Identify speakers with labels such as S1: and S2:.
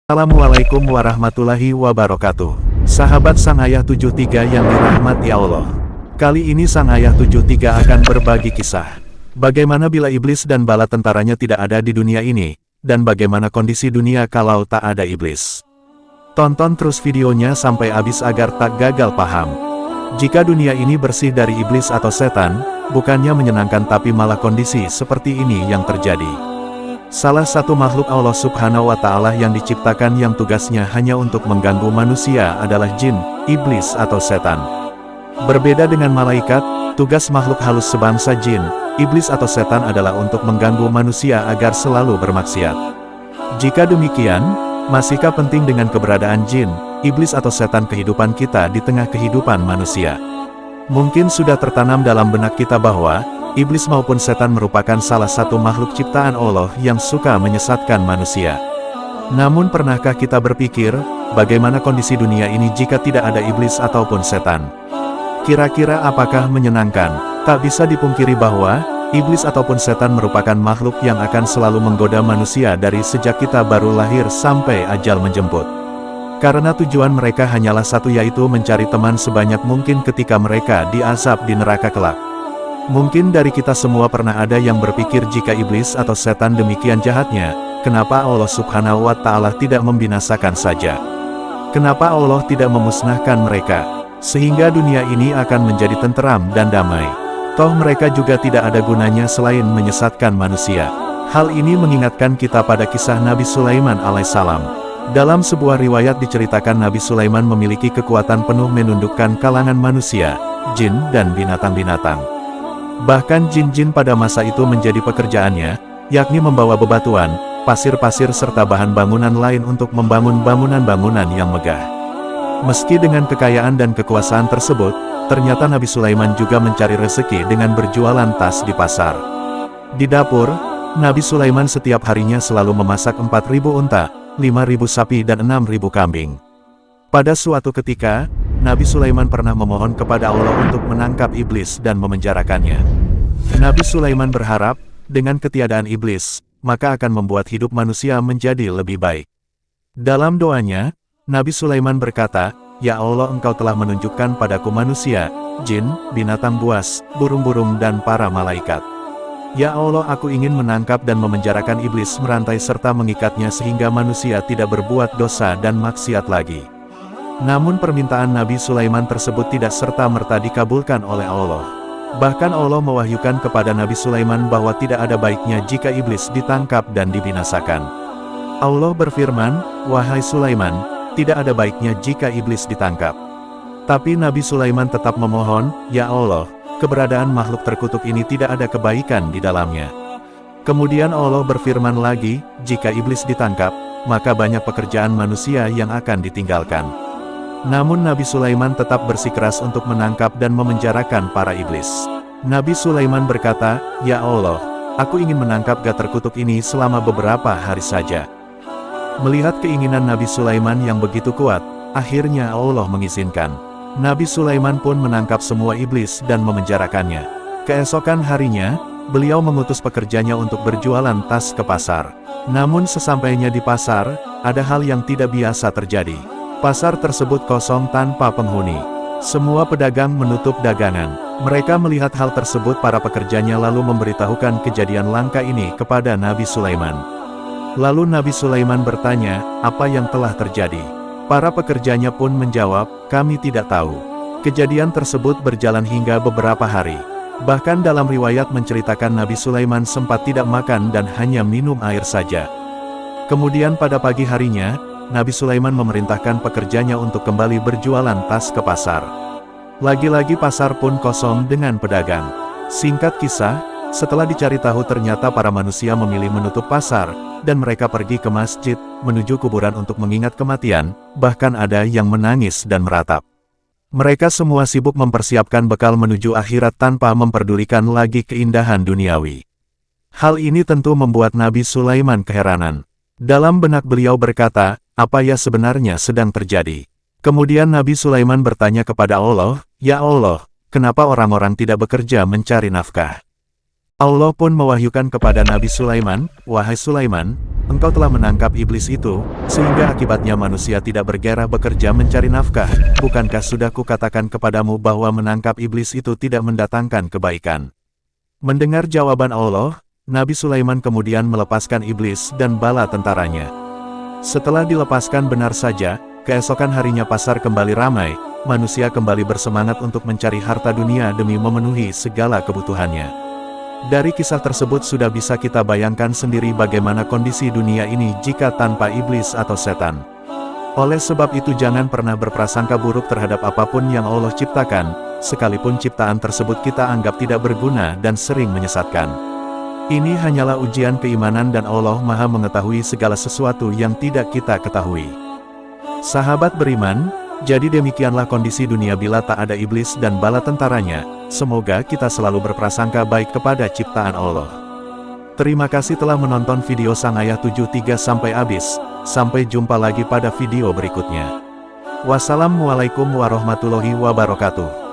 S1: Assalamualaikum warahmatullahi wabarakatuh. Sahabat Sang Ayah 73 yang dirahmati Allah. Kali ini Sang Ayah 73 akan berbagi kisah. Bagaimana bila iblis dan bala tentaranya tidak ada di dunia ini, dan bagaimana kondisi dunia kalau tak ada iblis. Tonton terus videonya sampai habis agar tak gagal paham. Jika dunia ini bersih dari iblis atau setan, bukannya menyenangkan tapi malah kondisi seperti ini yang terjadi. Salah satu makhluk Allah Subhanahu wa Ta'ala yang diciptakan yang tugasnya hanya untuk mengganggu manusia adalah jin, iblis atau setan. Berbeda dengan malaikat, tugas makhluk halus sebangsa jin, iblis atau setan adalah untuk mengganggu manusia agar selalu bermaksiat. Jika demikian, masihkah penting dengan keberadaan jin, iblis atau setan kehidupan kita di tengah kehidupan manusia? Mungkin sudah tertanam dalam benak kita bahwa iblis maupun setan merupakan salah satu makhluk ciptaan Allah yang suka menyesatkan manusia. Namun pernahkah kita berpikir, bagaimana kondisi dunia ini jika tidak ada iblis ataupun setan? Kira-kira apakah menyenangkan? Tak bisa dipungkiri bahwa iblis ataupun setan merupakan makhluk yang akan selalu menggoda manusia dari sejak kita baru lahir sampai ajal menjemput. Karena tujuan mereka hanyalah satu, yaitu mencari teman sebanyak mungkin ketika mereka diazab di neraka kelak. Mungkin dari kita semua pernah ada yang berpikir, jika iblis atau setan demikian jahatnya, kenapa Allah Subhanahu wa Ta'ala tidak membinasakan saja? Kenapa Allah tidak memusnahkan mereka, sehingga dunia ini akan menjadi tenteram dan damai? Toh mereka juga tidak ada gunanya selain menyesatkan manusia. Hal ini mengingatkan kita pada kisah Nabi Sulaiman alaihissalam. Dalam sebuah riwayat diceritakan Nabi Sulaiman memiliki kekuatan penuh menundukkan kalangan manusia, jin dan binatang-binatang. Bahkan jin-jin pada masa itu menjadi pekerjaannya, yakni membawa bebatuan, pasir-pasir serta bahan bangunan lain untuk membangun bangunan-bangunan yang megah. Meski dengan kekayaan dan kekuasaan tersebut, ternyata Nabi Sulaiman juga mencari rezeki dengan berjualan tas di pasar. Di dapur, Nabi Sulaiman setiap harinya selalu memasak 4.000 unta, 5.000 sapi dan 6.000 kambing. Pada suatu ketika, Nabi Sulaiman pernah memohon kepada Allah untuk menangkap iblis dan memenjarakannya. Nabi Sulaiman berharap, dengan ketiadaan iblis, maka akan membuat hidup manusia menjadi lebih baik. Dalam doanya, Nabi Sulaiman berkata, "Ya Allah, Engkau telah menunjukkan padaku manusia, jin, binatang buas, burung-burung dan para malaikat. Ya Allah, aku ingin menangkap dan memenjarakan iblis, merantai serta mengikatnya sehingga manusia tidak berbuat dosa dan maksiat lagi." Namun permintaan Nabi Sulaiman tersebut tidak serta-merta dikabulkan oleh Allah. Bahkan Allah mewahyukan kepada Nabi Sulaiman bahwa tidak ada baiknya jika iblis ditangkap dan dibinasakan. Allah berfirman, "Wahai Sulaiman, tidak ada baiknya jika iblis ditangkap." Tapi Nabi Sulaiman tetap memohon, "Ya Allah, keberadaan makhluk terkutuk ini tidak ada kebaikan di dalamnya." Kemudian Allah berfirman lagi, "Jika iblis ditangkap, maka banyak pekerjaan manusia yang akan ditinggalkan." Namun Nabi Sulaiman tetap bersikeras untuk menangkap dan memenjarakan para iblis. Nabi Sulaiman berkata, "Ya Allah, aku ingin menangkap gak terkutuk ini selama beberapa hari saja." Melihat keinginan Nabi Sulaiman yang begitu kuat, akhirnya Allah mengizinkan. Nabi Sulaiman pun menangkap semua iblis dan memenjarakannya. Keesokan harinya, beliau mengutus pekerjanya untuk berjualan tas ke pasar. Namun sesampainya di pasar, ada hal yang tidak biasa terjadi. Pasar tersebut kosong tanpa penghuni. Semua pedagang menutup dagangan. Mereka melihat hal tersebut, para pekerjanya lalu memberitahukan kejadian langka ini kepada Nabi Sulaiman. Lalu Nabi Sulaiman bertanya, apa yang telah terjadi? Para pekerjanya pun menjawab, kami tidak tahu. Kejadian tersebut berjalan hingga beberapa hari. Bahkan dalam riwayat menceritakan Nabi Sulaiman sempat tidak makan dan hanya minum air saja. Kemudian pada pagi harinya, Nabi Sulaiman memerintahkan pekerjanya untuk kembali berjualan tas ke pasar. Lagi-lagi pasar pun kosong dengan pedagang. Singkat kisah, setelah dicari tahu ternyata para manusia memilih menutup pasar, dan mereka pergi ke masjid, menuju kuburan untuk mengingat kematian, bahkan ada yang menangis dan meratap. Mereka semua sibuk mempersiapkan bekal menuju akhirat tanpa memperdulikan lagi keindahan duniawi. Hal ini tentu membuat Nabi Sulaiman keheranan. Dalam benak beliau berkata, apa ya sebenarnya sedang terjadi? Kemudian Nabi Sulaiman bertanya kepada Allah, "Ya Allah, kenapa orang-orang tidak bekerja mencari nafkah?" Allah pun mewahyukan kepada Nabi Sulaiman, "Wahai Sulaiman, engkau telah menangkap iblis itu, sehingga akibatnya manusia tidak bergairah bekerja mencari nafkah. Bukankah sudah kukatakan kepadamu bahwa menangkap iblis itu tidak mendatangkan kebaikan?" Mendengar jawaban Allah, Nabi Sulaiman kemudian melepaskan iblis dan bala tentaranya. Setelah dilepaskan benar saja, keesokan harinya pasar kembali ramai, manusia kembali bersemangat untuk mencari harta dunia demi memenuhi segala kebutuhannya. Dari kisah tersebut sudah bisa kita bayangkan sendiri bagaimana kondisi dunia ini jika tanpa iblis atau setan. Oleh sebab itu jangan pernah berprasangka buruk terhadap apapun yang Allah ciptakan, sekalipun ciptaan tersebut kita anggap tidak berguna dan sering menyesatkan. Ini hanyalah ujian keimanan dan Allah Maha mengetahui segala sesuatu yang tidak kita ketahui. Sahabat beriman, jadi demikianlah kondisi dunia bila tak ada iblis dan bala tentaranya. Semoga kita selalu berprasangka baik kepada ciptaan Allah. Terima kasih telah menonton video Sang Ayah 73 sampai habis. Sampai jumpa lagi pada video berikutnya. Wassalamualaikum warahmatullahi wabarakatuh.